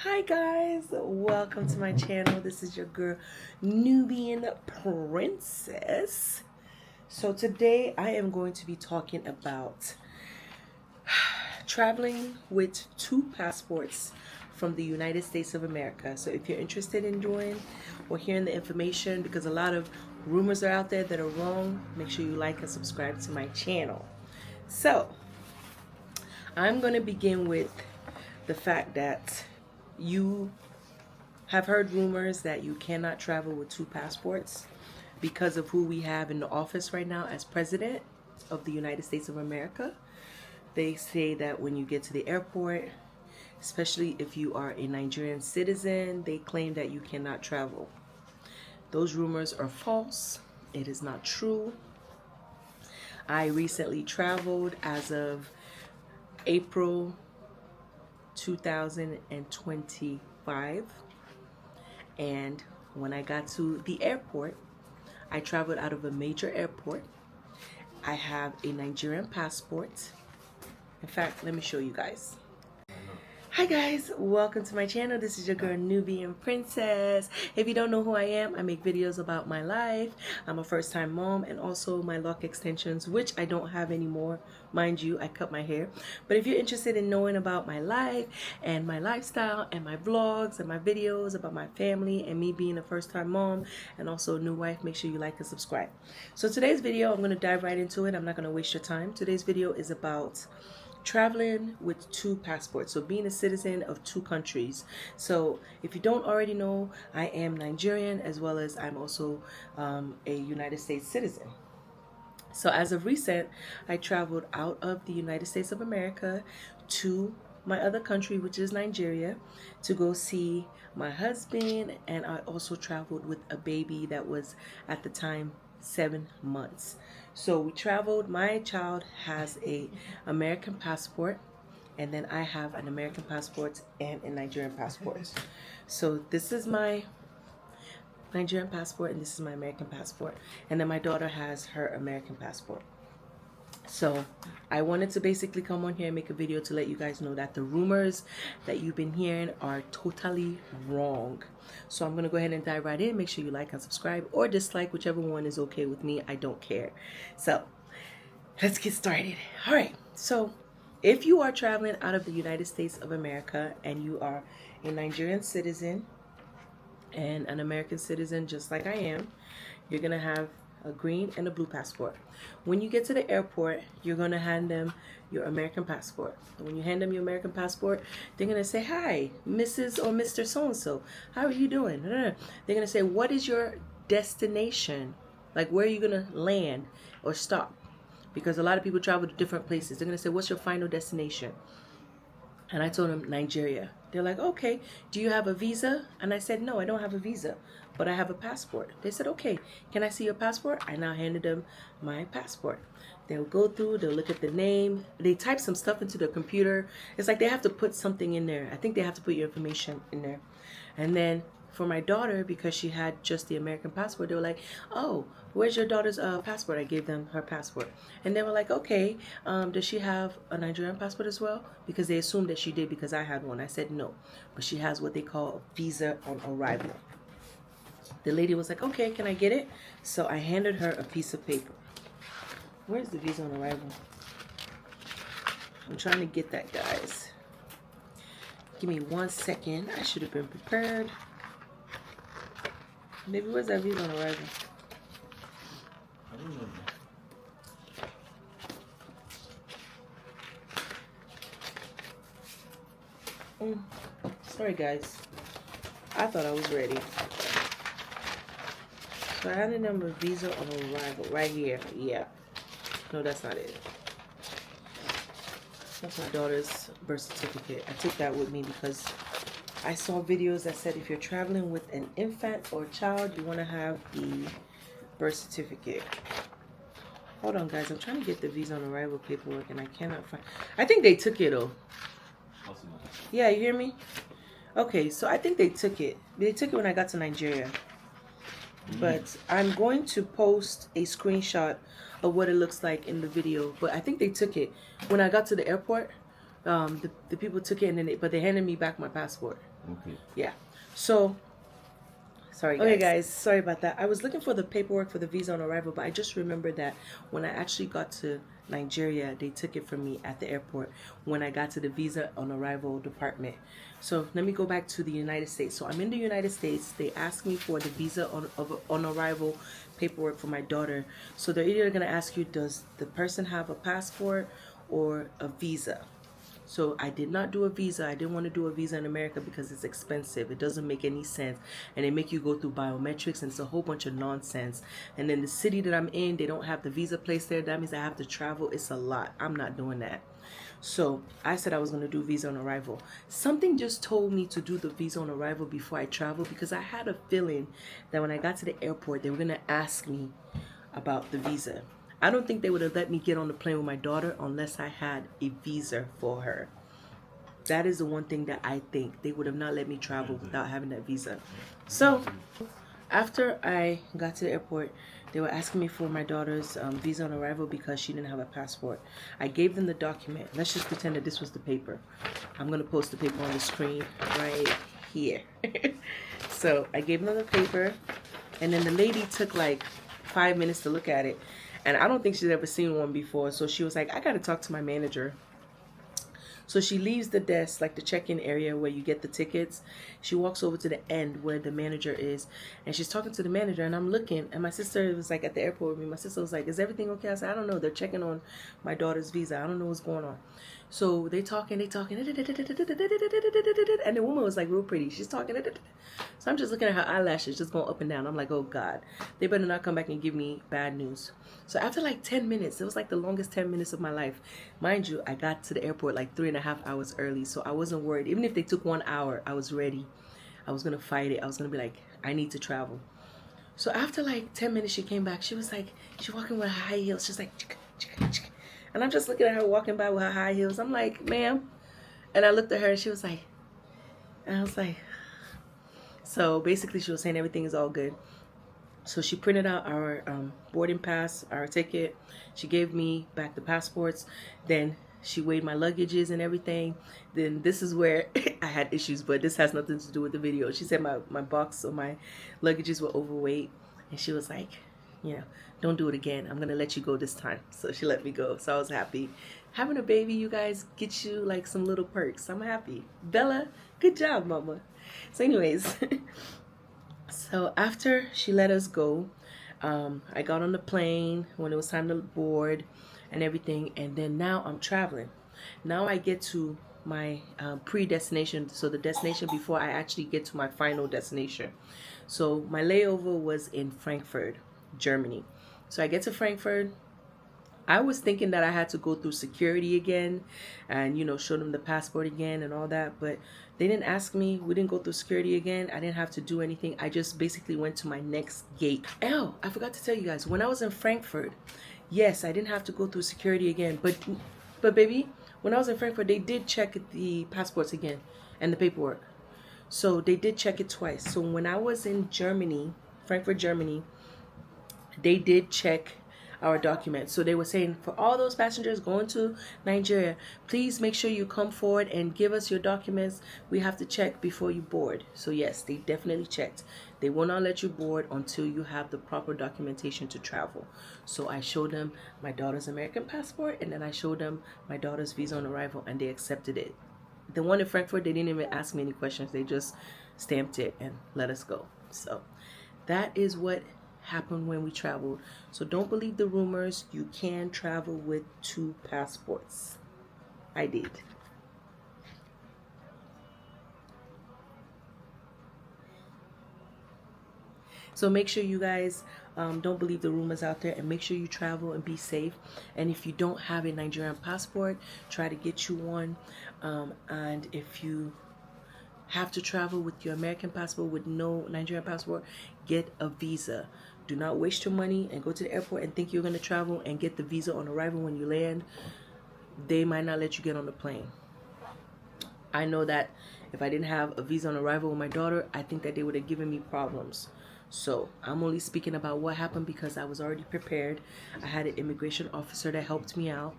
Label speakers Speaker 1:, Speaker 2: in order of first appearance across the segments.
Speaker 1: Hi guys, welcome to my channel. This is your girl Nubian Princess. So today I am going to be talking about traveling with 2 passports from the United States of America. So if you're interested in doing or hearing the information, because a lot of rumors are out there that are wrong, make sure you like and subscribe to my channel. So I'm going to begin with the fact that you have heard rumors that you cannot travel with 2 passports because of who we have in the office right now as president of the United States of America. They say that when you get to the airport, especially if you are a Nigerian citizen, they claim that you cannot travel. Those rumors are false. It is not true. I recently traveled as of April 2025, and when I got to the airport, I traveled out of a major airport. I have a Nigerian passport. In fact, let me show you guys. Hi guys, welcome to my channel. This is your girl Nubian Princess. If you don't know who I am, I make videos about my life. I'm a first-time mom and also my lock extensions, which I don't have anymore. Mind you, I cut my hair. But if you're interested in knowing about my life and my lifestyle and my vlogs and my videos about my family and me being a first-time mom and also a new wife, make sure you like and subscribe. So today's video, I'm going to dive right into it. I'm not going to waste your time. Today's video is about traveling with 2 passports, so being a citizen of 2 countries. So if you don't already know, I am Nigerian as well as I'm also a United States citizen. So as of recent, I traveled out of the United States of America to my other country, which is Nigeria, to go see my husband, and I also traveled with a baby that was at the time 7 months. So we traveled. My child has a American passport, and then I have an American passport and a Nigerian passport. So this is my Nigerian passport and this is my American passport, and then my daughter has her American passport. So I wanted to basically come on here and make a video to let you guys know that the rumors that you've been hearing are totally wrong. So I'm going to go ahead and dive right in. Make sure you like and subscribe or dislike, whichever one is okay with me. I don't care. So let's get started. All right. So if you are traveling out of the United States of America and you are a Nigerian citizen and an American citizen just like I am, you're going to have a green and a blue passport. When you get to the airport, you're going to hand them your American passport. And when you hand them your American passport, they're going to say, "Hi, Mrs. or Mr. So-and-so. How are you doing?" They're going to say, "What is your destination? Like, where are you going to land or stop?" Because a lot of people travel to different places. They're going to say, "What's your final destination?" And I told them, "Nigeria." They're like, "Okay, do you have a visa?" And I said, "No, I don't have a visa, but I have a passport." They said, "Okay, can I see your passport?" I now handed them my passport. They'll go through, they'll look at the name. They type some stuff into the computer. It's like they have to put something in there. I think they have to put your information in there. And then for my daughter, because she had just the American passport, they were like, "Oh, where's your daughter's passport?" I gave them her passport. And they were like, "Okay, does she have a Nigerian passport as well?" Because they assumed that she did because I had one. I said no, but she has what they call a visa on arrival. The lady was like, "Okay, can I get it?" So I handed her a piece of paper. Where's the visa on arrival? I'm trying to get that, guys. Give me 1 second. I should have been prepared. Maybe where's that visa on arrival?
Speaker 2: I don't know.
Speaker 1: Sorry, guys. I thought I was ready. So I handed them a visa on arrival right here. Yeah. No, that's not it. That's my daughter's birth certificate. I took that with me because I saw videos that said if you're traveling with an infant or a child, you want to have the birth certificate. Hold on, guys. I'm trying to get the visa on arrival paperwork and I cannot find. I think they took it, though. Yeah, you hear me? Okay, so I think they took it. They took it when I got to Nigeria. But I'm going to post a screenshot of what it looks like in the video. But I think they took it. When I got to the airport, the people took it, and then but they handed me back my passport.
Speaker 2: Okay.
Speaker 1: Yeah. So, sorry guys. Okay guys, sorry about that. I was looking for the paperwork for the visa on arrival, but I just remembered that when I actually got to Nigeria, they took it from me at the airport when I got to the visa on arrival department. So let me go back to the United States. So I'm in the United States. They asked me for the visa on arrival paperwork for my daughter. So they're either going to ask you, does the person have a passport or a visa? So I did not do a visa. I didn't want to do a visa in America because it's expensive. It doesn't make any sense. And they make you go through biometrics and it's a whole bunch of nonsense. And then the city that I'm in, they don't have the visa place there. That means I have to travel. It's a lot. I'm not doing that. So I said I was going to do visa on arrival. Something just told me to do the visa on arrival before I travel because I had a feeling that when I got to the airport, they were going to ask me about the visa. I don't think they would have let me get on the plane with my daughter unless I had a visa for her. That is the one thing that I think. They would have not let me travel without having that visa. So after I got to the airport, they were asking me for my daughter's visa on arrival because she didn't have a passport. I gave them the document. Let's just pretend that this was the paper. I'm going to post the paper on the screen right here. So I gave them the paper, and then the lady took like 5 minutes to look at it. And I don't think she's ever seen one before. So she was like, I got to talk to my manager. So she leaves the desk, like the check-in area where you get the tickets. She walks over to the end where the manager is. And she's talking to the manager. And I'm looking. And my sister was like at the airport with me. My sister was like, is everything okay? I said, I don't know. They're checking on my daughter's visa. I don't know what's going on. So they talking. And the woman was like real pretty. She's talking. So I'm just looking at her eyelashes just going up and down. I'm like, oh God, they better not come back and give me bad news. So after like 10 minutes, it was like the longest 10 minutes of my life. Mind you, I got to the airport like 3.5 hours early. So I wasn't worried. Even if they took 1 hour, I was ready. I was going to fight it. I was going to be like, I need to travel. So after like 10 minutes, she came back. She was like, she walking with her high heels. She's like, chicka, chicka, chicka. And I'm just looking at her walking by with her high heels. I'm like, ma'am. And I looked at her and she was like, and I was like, so basically she was saying everything is all good. So she printed out our boarding pass, our ticket. She gave me back the passports. Then she weighed my luggages and everything. Then this is where I had issues, but this has nothing to do with the video. She said my box or my luggages were overweight. And she was like, you know, don't do it again. I'm going to let you go this time. So she let me go. So I was happy. Having a baby, you guys, get you like some little perks. I'm happy. Bella, good job, mama. So anyways, so after she let us go, I got on the plane when it was time to board and everything. And then now I'm traveling. Now I get to my pre-destination. So the destination before I actually get to my final destination. So my layover was in Frankfurt, Germany. So I get to Frankfurt. I was thinking that I had to go through security again and, you know, show them the passport again and all that. But they didn't ask me. We didn't go through security again. I didn't have to do anything. I just basically went to my next gate. Oh, I forgot to tell you guys. When I was in Frankfurt, yes, I didn't have to go through security again. But baby, when I was in Frankfurt, they did check the passports again and the paperwork. So they did check it twice. So when I was in Germany, Frankfurt, Germany, they did check our documents. So they were saying for all those passengers going to Nigeria, please make sure you come forward and give us your documents. We have to check before you board. So yes, they definitely checked. They will not let you board until you have the proper documentation to travel. So I showed them my daughter's American passport and then I showed them my daughter's visa on arrival and they accepted it. The one in Frankfurt, they didn't even ask me any questions. They just stamped it and let us go. So that is what happened when we traveled. So don't believe the rumors. You can travel with 2 passports. I did. So make sure you guys don't believe the rumors out there and make sure you travel and be safe. And if you don't have a Nigerian passport, try to get you one. And if you have to travel with your American passport with no Nigerian passport, get a visa. Do not waste your money and go to the airport and think you're going to travel and get the visa on arrival when you land. They might not let you get on the plane. I know that if I didn't have a visa on arrival with my daughter, I think that they would have given me problems. So I'm only speaking about what happened because I was already prepared. I had an immigration officer that helped me out.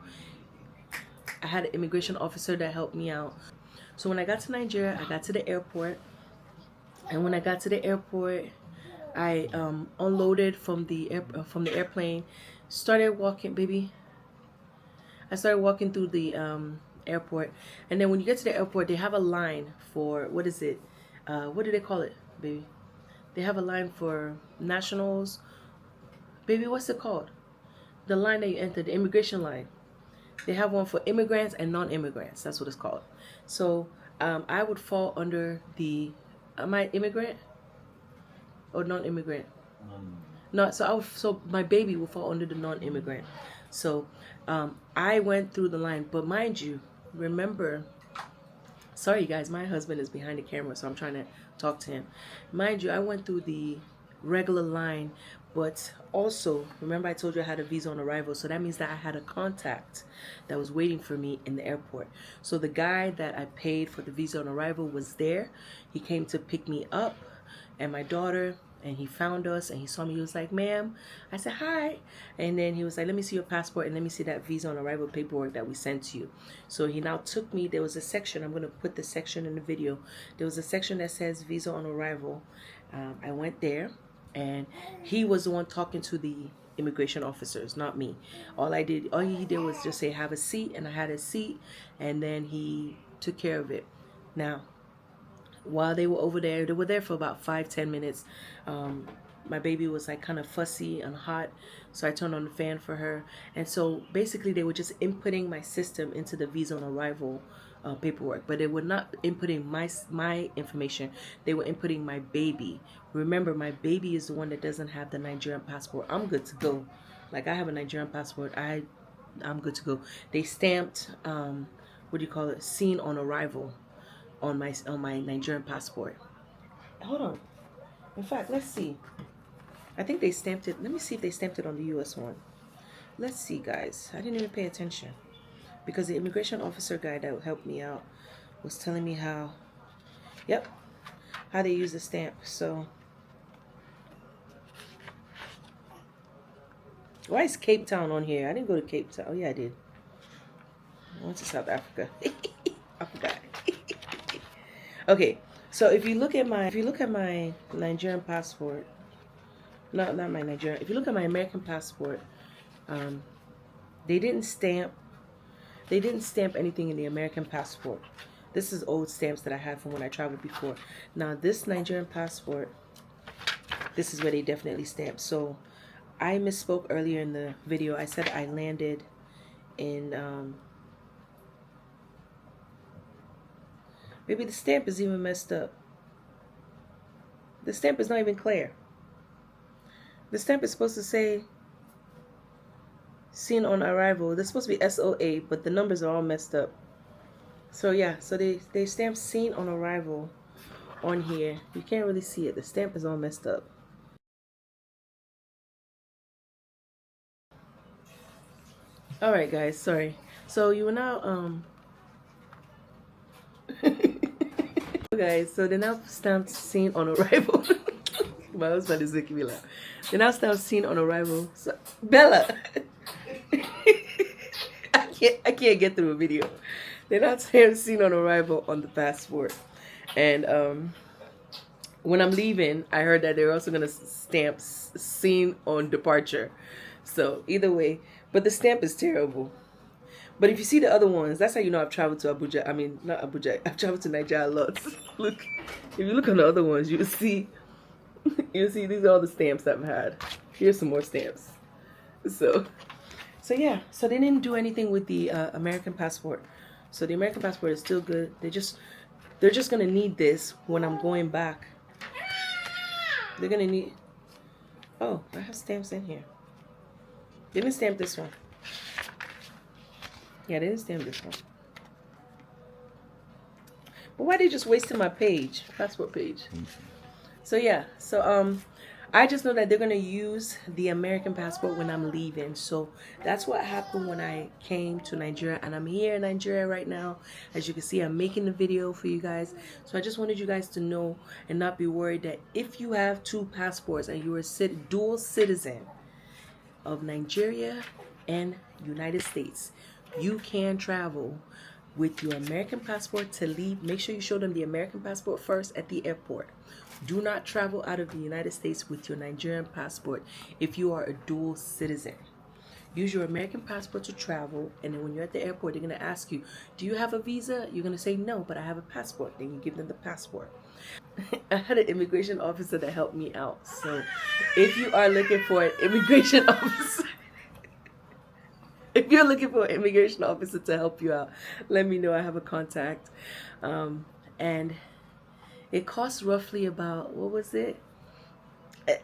Speaker 1: So when I got to Nigeria, I got to the airport, and when I got to the airport, I unloaded from the airplane, started walking, baby. I started walking through the airport, and then when you get to the airport, they have a line for what is it? What do they call it, baby? They have a line for nationals, baby. What's it called? The line that you enter, the immigration line. They have one for immigrants and non-immigrants. That's what it's called. So I would fall under the. Am I immigrant or non-immigrant? No, so my baby will fall under the non-immigrant. So I went through the line, but mind you, remember, sorry guys, my husband is behind the camera, so I'm trying to talk to him. Mind you, I went through the regular line, but also remember I told you I had a visa on arrival, so that means that I had a contact that was waiting for me in the airport. So the guy that I paid for the visa on arrival was there. He came to pick me up and my daughter, and he found us and he saw me. He was like, ma'am. I said, hi. And then he was like, let me see your passport and let me see that visa on arrival paperwork that we sent to you. So he now took me. There was a section. I'm going to put the section in the video. There was a section that says visa on arrival. I went there, and he was the one talking to the immigration officers, not me. All he did was just say, have a seat, and I had a seat, and then he took care of it. Now, while they were over there, they were there for about 5-10 minutes. My baby was like kind of fussy and hot, so I turned on the fan for her. And so basically they were just inputting my system into the visa on arrival paperwork, but they were not inputting my information. They were inputting my baby. Remember, my baby is the one that doesn't have the Nigerian passport. I'm good to go. Like, I have a Nigerian passport. I'm good to go. They stamped what do you call it, seen on arrival on my Nigerian passport. Hold on. In fact, let's see. I think they stamped it. Let me see if they stamped it on the US one. Let's see, guys. I didn't even pay attention because the immigration officer guy that helped me out was telling me how they use the stamp. So why is Cape Town on here? I didn't go to Cape Town. Oh yeah, I did. I went to South Africa. I forgot. Okay, so if you look at my Nigerian passport, not my Nigerian. If you look at my American passport, they didn't stamp anything in the American passport. This is old stamps that I had from when I traveled before. Now this Nigerian passport, this is where they definitely stamped. So I misspoke earlier in the video. I said I landed in maybe the stamp is even messed up. The stamp is not even clear. The stamp is supposed to say seen on arrival. They're supposed to be SOA, but the numbers are all messed up. So yeah, so they stamped seen on arrival on here. You can't really see it. The stamp is all messed up. All right, guys, sorry. So you will now guys, so they now stamped seen on arrival. My husband is making me laugh. They now stamped seen on arrival. So, Bella, I can't get through a video. They now stamped seen on arrival on the passport, and when I'm leaving, I heard that they're also gonna stamp seen on departure. So either way, but the stamp is terrible. But if you see the other ones, that's how you know I've traveled to Abuja. I mean, not Abuja. I've traveled to Nigeria a lot. Look, if you look on the other ones, you'll see these are all the stamps I've had. Here's some more stamps. So yeah. So they didn't do anything with the American passport. So the American passport is still good. They're just gonna need this when I'm going back. They're gonna need. Oh, I have stamps in here. They didn't stamp this one. Yeah, they didn't stamp this one. But why they just wasting my page, passport page? So yeah, so I just know that they're gonna use the American passport when I'm leaving. So that's what happened when I came to Nigeria, and I'm here in Nigeria right now. As you can see, I'm making the video for you guys. So I just wanted you guys to know and not be worried that if you have 2 passports and you're a dual citizen of Nigeria and United States, you can travel with your American passport to leave. Make sure you show them the American passport first at the airport. Do not travel out of the United States with your Nigerian passport if you are a dual citizen. Use your American passport to travel, and then when you're at the airport, they're going to ask you, do you have a visa? You're going to say no, but I have a passport. Then you give them the passport. I had an immigration officer that helped me out. So if you are looking for an immigration officer, if you're looking for an immigration officer to help you out, let me know. I have a contact. And it costs roughly about, what was it?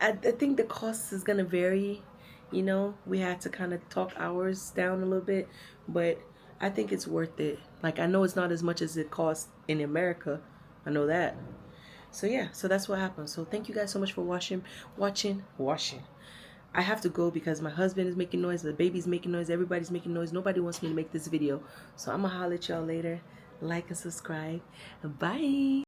Speaker 1: I think the cost is going to vary. You know, we had to kind of talk hours down a little bit, but I think it's worth it. Like, I know it's not as much as it costs in America. I know that. So yeah, so that's what happened. So thank you guys so much for watching. I have to go because my husband is making noise, the baby's making noise, everybody's making noise. Nobody wants me to make this video. So I'm gonna holler at y'all later. Like and subscribe. Bye.